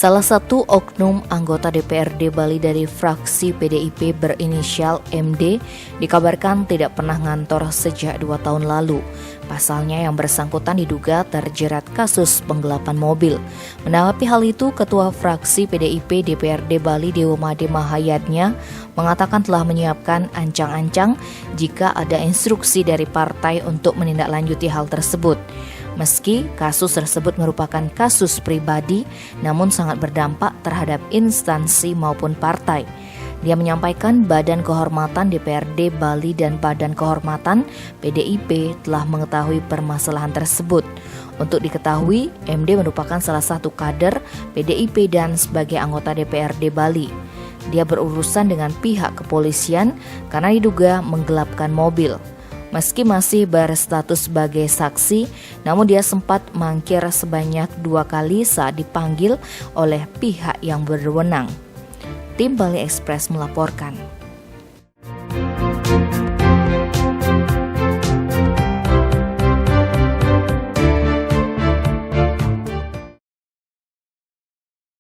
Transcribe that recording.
Salah satu oknum anggota DPRD Bali dari fraksi PDIP berinisial MD dikabarkan tidak pernah ngantor sejak 2 tahun lalu. Pasalnya yang bersangkutan diduga terjerat kasus penggelapan mobil. Menanggapi hal itu, Ketua Fraksi PDIP DPRD Bali Dewamade Mahayatnya mengatakan telah menyiapkan ancang-ancang jika ada instruksi dari partai untuk menindaklanjuti hal tersebut. Meski kasus tersebut merupakan kasus pribadi, namun sangat berdampak terhadap instansi maupun partai. Dia menyampaikan Badan Kehormatan DPRD Bali dan Badan Kehormatan PDIP telah mengetahui permasalahan tersebut. Untuk diketahui, MD merupakan salah satu kader PDIP dan sebagai anggota DPRD Bali. Dia berurusan dengan pihak kepolisian karena diduga menggelapkan mobil. Meski masih berstatus sebagai saksi, namun dia sempat mangkir sebanyak 2 kali saat dipanggil oleh pihak yang berwenang. Tim Bali Express melaporkan.